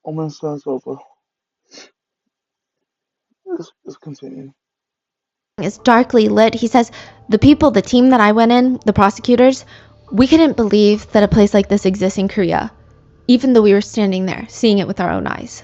Almost sounds over. Let's continue. It's darkly lit. He says, the team that I went in, the prosecutors, we couldn't believe that a place like this exists in Korea, even though we were standing there, seeing it with our own eyes.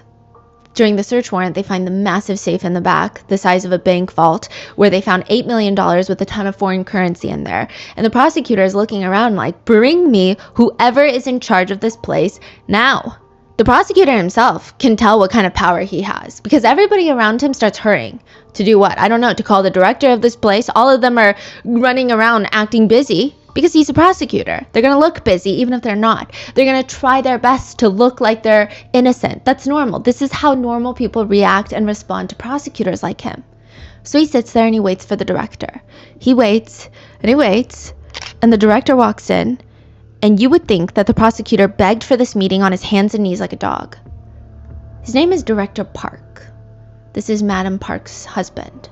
During the search warrant, they find the massive safe in the back, the size of a bank vault, where they found $8 million with a ton of foreign currency in there. And the prosecutor is looking around like, bring me whoever is in charge of this place now. The prosecutor himself can tell what kind of power he has because everybody around him starts hurrying. To do what? I don't know, to call the director of this place. All of them are running around acting busy because he's a prosecutor. They're going to look busy even if they're not. They're going to try their best to look like they're innocent. That's normal. This is how normal people react and respond to prosecutors like him. So he sits there and he waits for the director. He waits and he waits, and the director walks in. And you would think that the prosecutor begged for this meeting on his hands and knees like a dog. His name is Director Park. This is Madam Park's husband.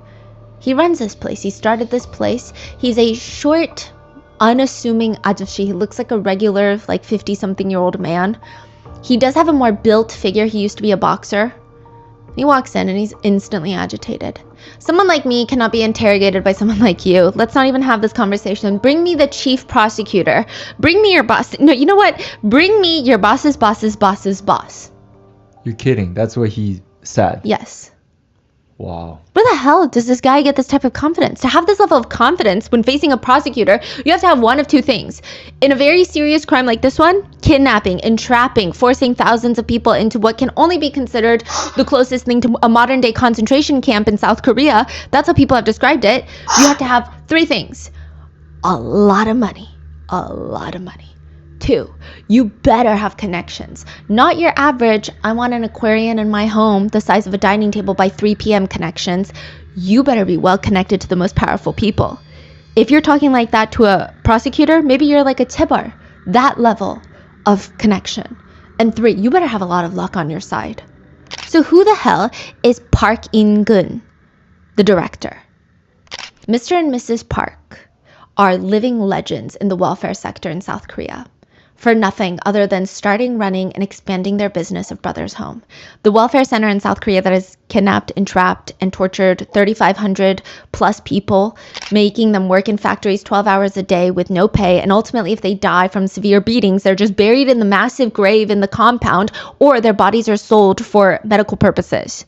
He runs this place. He started this place. He's a short, unassuming ajashi. He looks like a regular, 50-something-year-old man. He does have a more built figure. He used to be a boxer. He walks in and he's instantly agitated. Someone like me cannot be interrogated by someone like you. Let's not even have this conversation. Bring me the chief prosecutor. Bring me your boss. No, you know what? Bring me your boss's boss's boss's boss. You're kidding. That's what he said. Yes. Wow. Where the hell does this guy get this type of confidence? To have this level of confidence when facing a prosecutor, you have to have one of two things. In a very serious crime like this one, kidnapping, entrapping, forcing thousands of people into what can only be considered the closest thing to a modern-day concentration camp in South Korea. That's how people have described it. You have to have three things. A lot of money. A lot of money. 2, you better have connections. Not your average, I want an aquarium in my home the size of a dining table by 3 p.m. connections. You better be well connected to the most powerful people. If you're talking like that to a prosecutor, maybe you're like a tibar. That level of connection. And 3, you better have a lot of luck on your side. So who the hell is Park In-gun, the director? Mr. and Mrs. Park are living legends in the welfare sector in South Korea. For nothing other than starting, running, and expanding their business of Brothers Home. The welfare center in South Korea that has kidnapped, entrapped, and tortured 3,500 plus people, making them work in factories 12 hours a day with no pay, and ultimately if they die from severe beatings, they're just buried in the massive grave in the compound, or their bodies are sold for medical purposes.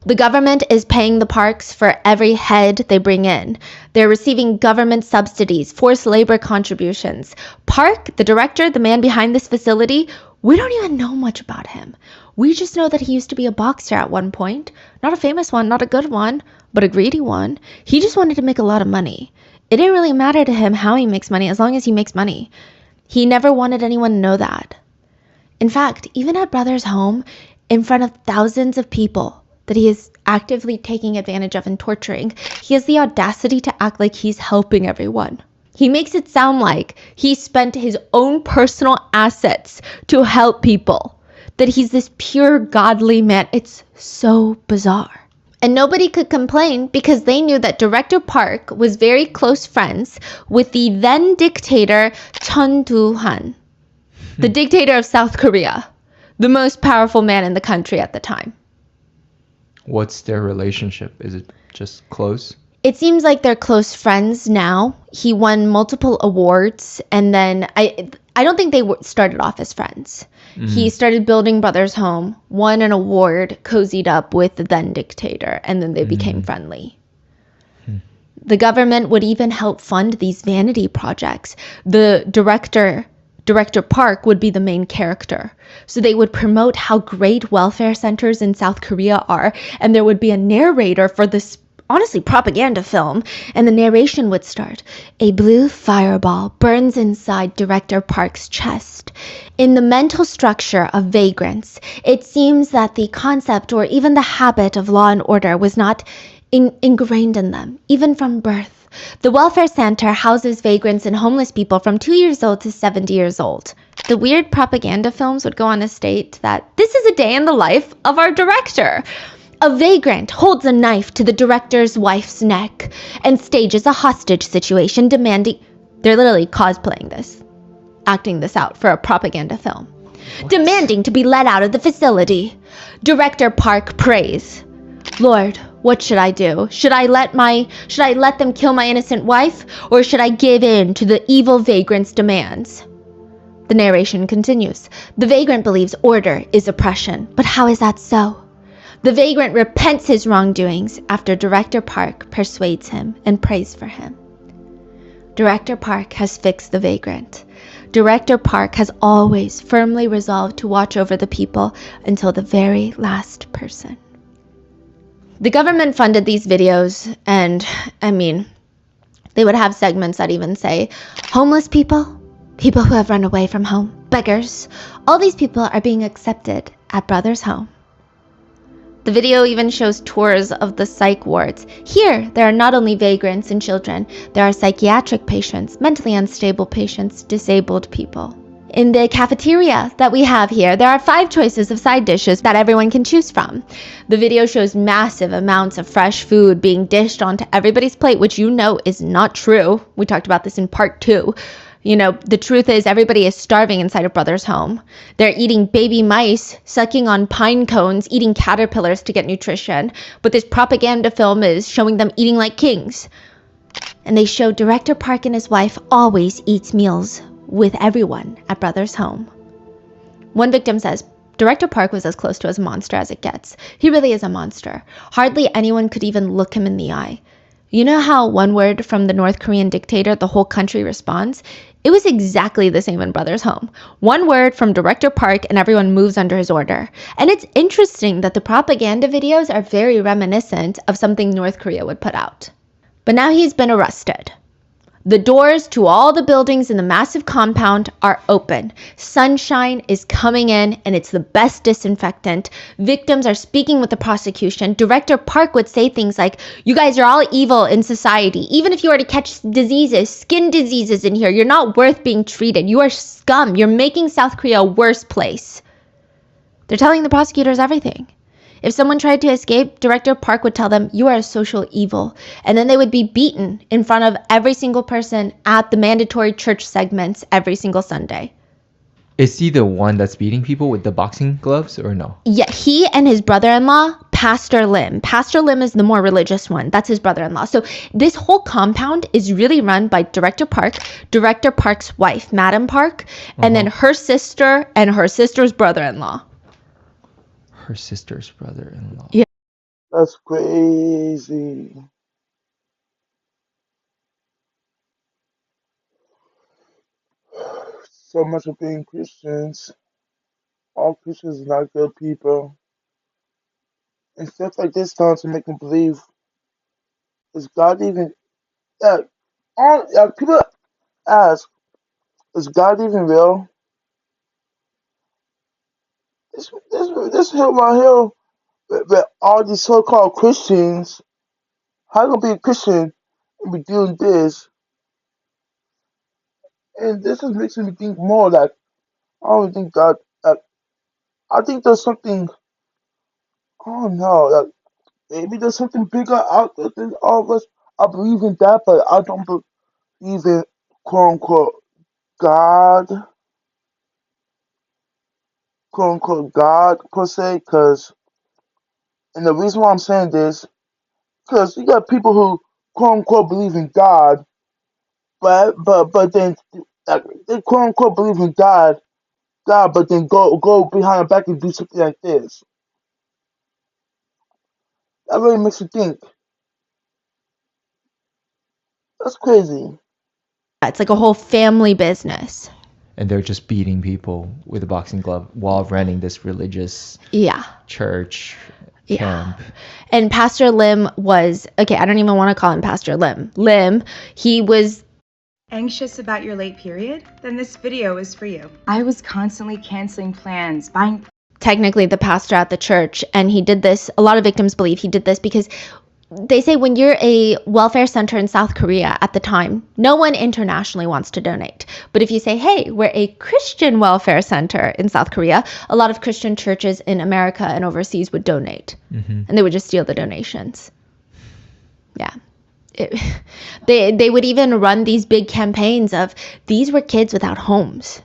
The government is paying the parks for every head they bring in. They're receiving government subsidies, forced labor contributions. Park, the director, the man behind this facility, we don't even know much about him. We just know that he used to be a boxer at one point. Not a famous one, not a good one, but a greedy one. He just wanted to make a lot of money. It didn't really matter to him how he makes money as long as he makes money. He never wanted anyone to know that. In fact, even at Brothers Home, in front of thousands of people, that he is actively taking advantage of and torturing, he has the audacity to act like he's helping everyone. He makes it sound like he spent his own personal assets to help people, that he's this pure godly man. It's so bizarre. And nobody could complain because they knew that Director Park was very close friends with the then dictator Chun Doo-han, the dictator of South Korea, the most powerful man in the country at the time. What's their relationship? Is it just close? It seems like they're close friends now. He won multiple awards, and then I don't think they started off as friends. He started building Brothers Home, won an award, cozied up with the then dictator, and then they became friendly. The government would even help fund these vanity projects. The Director Park would be the main character. So they would promote how great welfare centers in South Korea are, and there would be a narrator for this, honestly, propaganda film, and the narration would start. A blue fireball burns inside Director Park's chest. In the mental structure of vagrants, it seems that the concept or even the habit of law and order was not ingrained in them, even from birth. The welfare center houses vagrants and homeless people from 2 years old to 70 years old. The weird propaganda films would go on to state that this is a day in the life of our director. A vagrant holds a knife to the director's wife's neck and stages a hostage situation demanding... They're literally cosplaying this, acting this out for a propaganda film. demanding to be let out of the facility. Director Park prays, "Lord, what should I do? Should I let them kill my innocent wife, or should I give in to the evil vagrant's demands?" The narration continues. The vagrant believes order is oppression, but how is that so? The vagrant repents his wrongdoings after Director Park persuades him and prays for him. Director Park has fixed the vagrant. Director Park has always firmly resolved to watch over the people until the very last person. The government funded these videos, and they would have segments that even say, homeless people, people who have run away from home, beggars, all these people are being accepted at Brother's home. The video even shows tours of the psych wards. Here, there are not only vagrants and children, there are psychiatric patients, mentally unstable patients, disabled people. In the cafeteria that we have here, there are 5 choices of side dishes that everyone can choose from. The video shows massive amounts of fresh food being dished onto everybody's plate, which is not true. We talked about this in part 2. The truth is everybody is starving inside of Brother's home. They're eating baby mice, sucking on pine cones, eating caterpillars to get nutrition. But this propaganda film is showing them eating like kings. And they show Director Park and his wife always eats meals with everyone at Brother's home. One victim says, Director Park was as close to as a monster as it gets. He really is a monster. Hardly anyone could even look him in the eye. You know how one word from the North Korean dictator, the whole country responds? It was exactly the same in Brother's home. One word from Director Park and everyone moves under his order. And it's interesting that the propaganda videos are very reminiscent of something North Korea would put out. But now he's been arrested. The doors to all the buildings in the massive compound are open. Sunshine is coming in, and it's the best disinfectant. Victims are speaking with the prosecution. Director Park would say things like, "You guys are all evil in society. Even if you were to catch diseases, skin diseases in here, you're not worth being treated. You are scum. You're making South Korea a worse place." They're telling the prosecutors everything. If someone tried to escape, Director Park would tell them, "You are a social evil." And then they would be beaten in front of every single person at the mandatory church segments every single Sunday. Is he the one that's beating people with the boxing gloves or no? Yeah, he and his brother-in-law, Pastor Lim. Pastor Lim is the more religious one. That's his brother-in-law. So this whole compound is really run by Director Park, Director Park's wife, Madam Park, and then her sister and her sister's brother-in-law. Her sister's brother-in-law. Yeah. That's crazy. So much of being Christians. All Christians are not good people. And stuff like this starts to make them believe, is God even, people ask, is God even real? This hill right here, where all these so-called Christians, how you gonna be a Christian and be doing this? And this is making me think more like, I don't think God, I think there's something, I don't know, maybe there's something bigger out there than all of us. I believe in that, but I don't believe in quote unquote God, quote unquote God per se, and the reason why I'm saying this, because you got people who quote unquote believe in God, but then they quote unquote believe in God, but then go behind the back and do something like this. That really makes you think. That's crazy. It's like a whole family business. And they're just beating people with a boxing glove while running this religious church camp. And Pastor Lim was, I don't even want to call him Pastor Lim. He was anxious about your late period? Then this video is for you. I was constantly canceling plans, buying technically the pastor at the church, and he did this, a lot of victims believe he did this because they say when you're a welfare center in South Korea at the time, no one internationally wants to donate. But if you say, hey, we're a Christian welfare center in South Korea, a lot of Christian churches in America and overseas would donate. And they would just steal the donations. Yeah. They would even run these big campaigns of, these were kids without homes.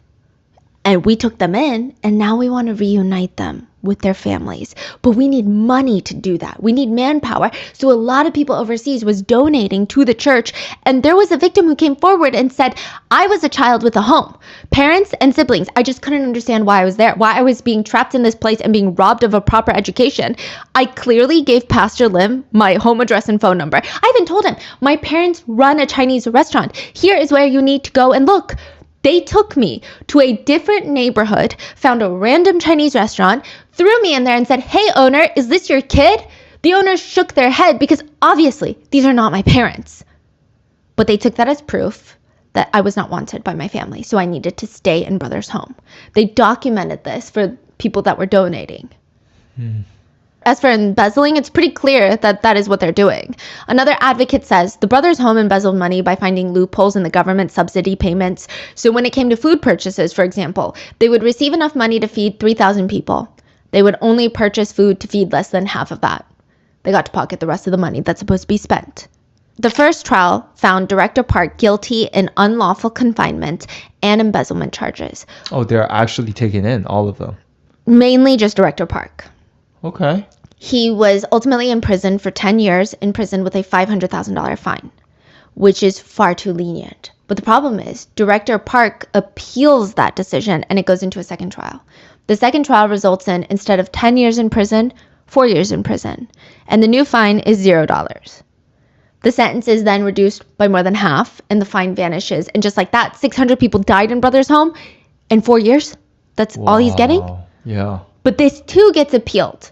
And we took them in, and now we want to reunite them with their families. But we need money to do that. We need manpower. So a lot of people overseas was donating to the church. And there was a victim who came forward and said, I was a child with a home, parents and siblings. I just couldn't understand why I was there, why I was being trapped in this place and being robbed of a proper education. I clearly gave Pastor Lim my home address and phone number. I even told him, my parents run a Chinese restaurant. Here is where you need to go and look. They took me to a different neighborhood, found a random Chinese restaurant, threw me in there and said, hey, owner, is this your kid? The owners shook their head because obviously these are not my parents. But they took that as proof that I was not wanted by my family, so I needed to stay in brother's home. They documented this for people that were donating. As for embezzling, it's pretty clear that that is what they're doing. Another advocate says the brothers' home embezzled money by finding loopholes in the government subsidy payments. So when it came to food purchases, for example, they would receive enough money to feed 3,000 people. They would only purchase food to feed less than half of that. They got to pocket the rest of the money that's supposed to be spent. The first trial found Director Park guilty in unlawful confinement and embezzlement charges. Oh, they're actually taking in all of them? Mainly just Director Park. Okay. He was ultimately imprisoned for 10 years, in prison with a $500,000 fine, which is far too lenient. But the problem is, Director Park appeals that decision and it goes into a second trial. The second trial results in, instead of 10 years in prison, 4 years in prison. And the new fine is $0. The sentence is then reduced by more than half and the fine vanishes. And just like that, 600 people died in brother's home in 4 years. That's all he's getting. Yeah. But this too gets appealed.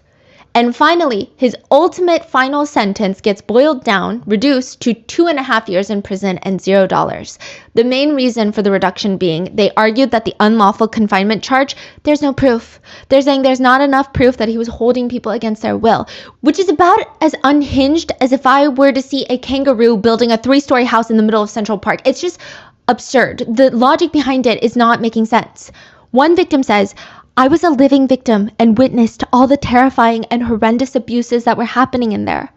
And finally, his ultimate final sentence gets boiled down, reduced to 2.5 years in prison and $0. The main reason for the reduction being they argued that the unlawful confinement charge, there's no proof. They're saying there's not enough proof that he was holding people against their will, which is about as unhinged as if I were to see a kangaroo building a 3-story house in the middle of Central Park. It's just absurd. The logic behind it is not making sense. One victim says, I was a living victim and witness to all the terrifying and horrendous abuses that were happening in there.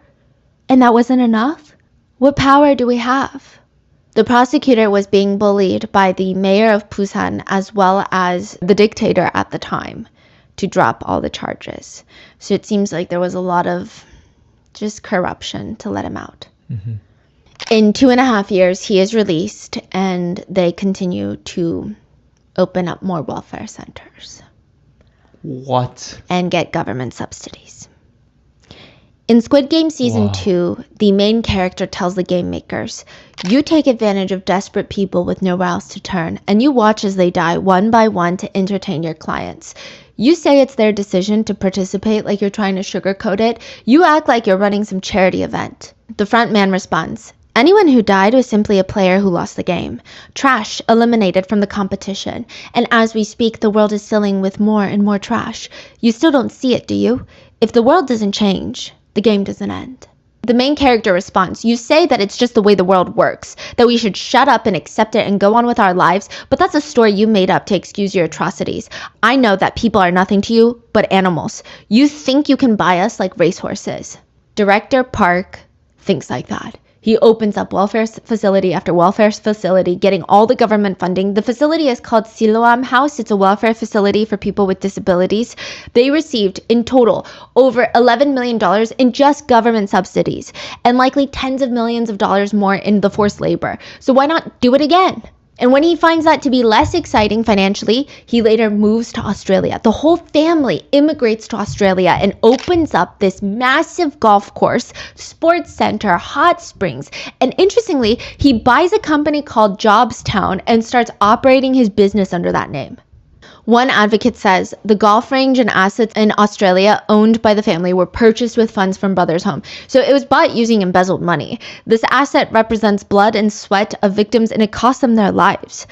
And that wasn't enough? What power do we have? The prosecutor was being bullied by the mayor of Busan as well as the dictator at the time to drop all the charges. So it seems like there was a lot of just corruption to let him out. Mm-hmm. In 2.5 years, he is released and they continue to open up more welfare centers. What? And get government subsidies. In Squid Game Season 2, the main character tells the game makers, you take advantage of desperate people with nowhere else to turn, and you watch as they die one by one to entertain your clients. You say it's their decision to participate like you're trying to sugarcoat it. You act like you're running some charity event. The front man responds, anyone who died was simply a player who lost the game. Trash eliminated from the competition. And as we speak, the world is filling with more and more trash. You still don't see it, do you? If the world doesn't change, the game doesn't end. The main character responds, you say that it's just the way the world works, that we should shut up and accept it and go on with our lives, but that's a story you made up to excuse your atrocities. I know that people are nothing to you but animals. You think you can buy us like racehorses. Director Park thinks like that. He opens up welfare facility after welfare facility, getting all the government funding. The facility is called Siloam House. It's a welfare facility for people with disabilities. They received, in total, over $11 million in just government subsidies, and likely tens of millions of dollars more in the forced labor. So why not do it again? And when he finds that to be less exciting financially, he later moves to Australia. The whole family immigrates to Australia and opens up this massive golf course, sports center, hot springs. And interestingly, he buys a company called Jobstown and starts operating his business under that name. One advocate says the golf range and assets in Australia owned by the family were purchased with funds from Brothers Home. So it was bought using embezzled money. This asset represents blood and sweat of victims and it cost them their lives.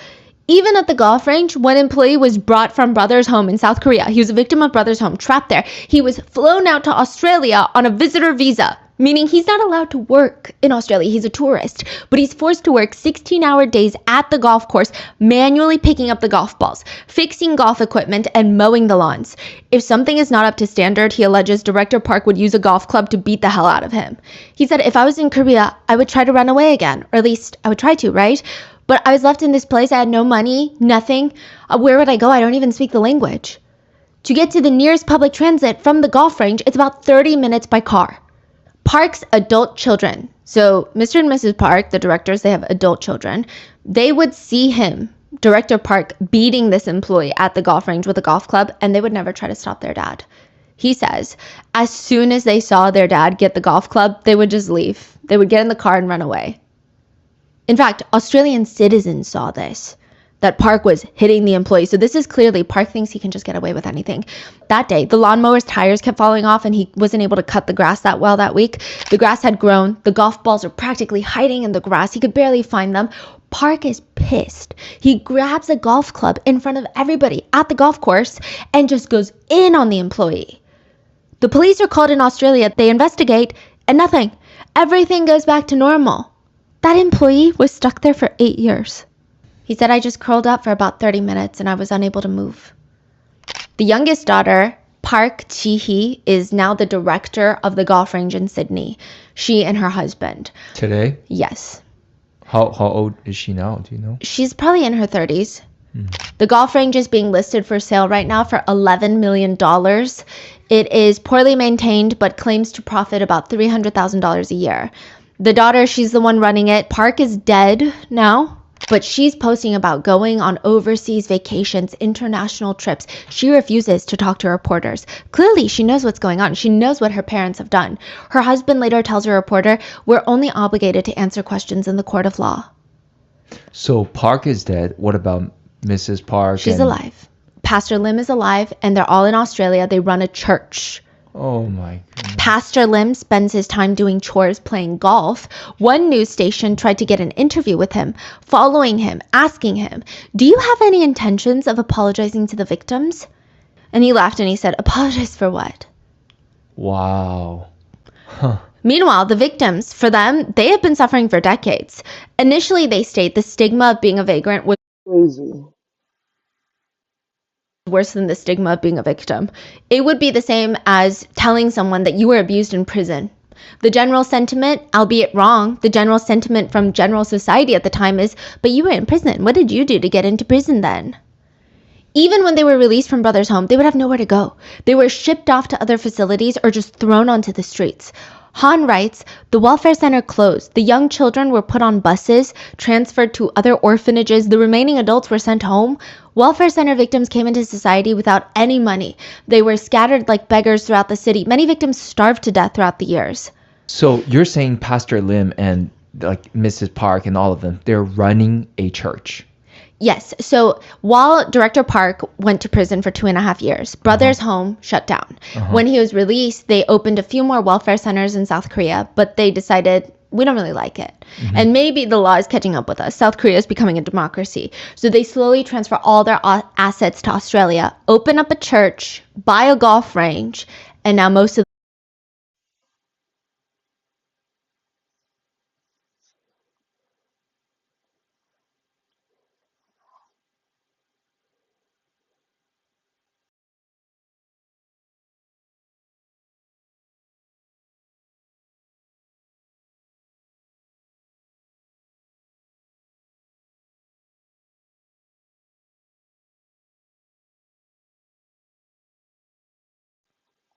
Even at the golf range, one employee was brought from Brothers Home in South Korea. He was a victim of Brothers Home, trapped there. He was flown out to Australia on a visitor visa, meaning he's not allowed to work in Australia. He's a tourist, but he's forced to work 16-hour days at the golf course, manually picking up the golf balls, fixing golf equipment, and mowing the lawns. If something is not up to standard, he alleges Director Park would use a golf club to beat the hell out of him. He said, if I was in Korea, I would try to run away again, or at least I would try to, right? But I was left in this place. I had no money, nothing. Where would I go? I don't even speak the language. To get to the nearest public transit from the golf range, it's about 30 minutes by car. Park's adult children. So Mr. and Mrs. Park, the directors, they have adult children. They would see him, Director Park, beating this employee at the golf range with a golf club, and they would never try to stop their dad. He says, as soon as they saw their dad get the golf club, they would just leave. They would get in the car and run away. In fact, Australian citizens saw this, that Park was hitting the employee. So this is clearly Park thinks he can just get away with anything. That day, the lawnmower's tires kept falling off and he wasn't able to cut the grass that well that week. The grass had grown. The golf balls were practically hiding in the grass. He could barely find them. Park is pissed. He grabs a golf club in front of everybody at the golf course and just goes in on the employee. The police are called in Australia. They investigate and nothing. Everything goes back to normal. That employee was stuck there for 8 years. He said, I just curled up for about 30 minutes and I was unable to move. The youngest daughter, Park Chi-hee, is now the director of the golf range in Sydney. She and her husband. Today? Yes. How old is she now? Do you know? She's probably in her 30s. The golf range is being listed for sale right now for $11 million. It is poorly maintained, but claims to profit about $300,000 a year. The daughter, she's the one running it. Park is dead now, but she's posting about going on overseas vacations, international trips. She refuses to talk to reporters. Clearly, she knows what's going on. She knows what her parents have done. Her husband later tells a reporter, we're only obligated to answer questions in the court of law. So Park is dead. What about Mrs. Park? She's alive. Pastor Lim is alive, and they're all in Australia. They run a church. Oh my goodness. Pastor Lim spends his time doing chores, playing golf. One news station tried to get an interview with him, following him, asking him, do you have any intentions of apologizing to the victims? And he laughed and he said, apologize for what? Wow. Huh. Meanwhile, the victims, for them, they have been suffering for decades. Initially, they state the stigma of being a vagrant was Crazy. worse than the stigma of being a victim. It would be the same as telling someone that you were abused in prison. The general sentiment, albeit wrong, the general sentiment from general society at the time is, but you were in prison. What did you do to get into prison then? Even when they were released from Brothers Home, they would have nowhere to go. They were shipped off to other facilities or just thrown onto the streets. Han writes, the welfare center closed. The young children were put on buses, transferred to other orphanages. The remaining adults were sent home. Welfare center victims came into society without any money. They were scattered like beggars throughout the city. Many victims starved to death throughout the years. So you're saying Pastor Lim and like Mrs. Park and all of them, they're running a church. Yes. So while Director Park went to prison for 2.5 years, Brothers Home shut down. When he was released, they opened a few more welfare centers in South Korea, but they decided, we don't really like it. And maybe the law is catching up with us. South Korea is becoming a democracy. So they slowly transfer all their assets to Australia, open up a church, buy a golf range, and now most of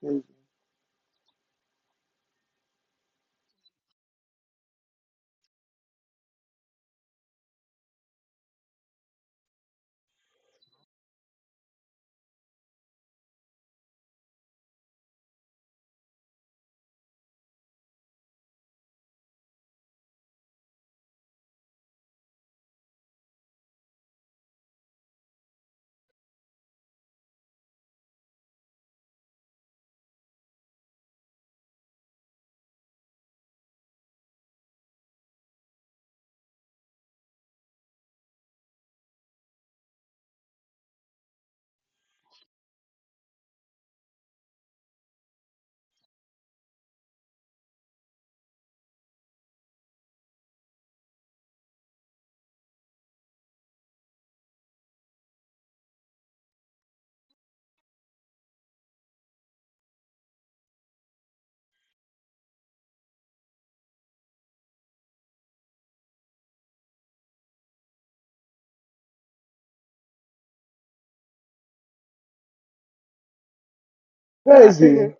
Crazy. Crazy.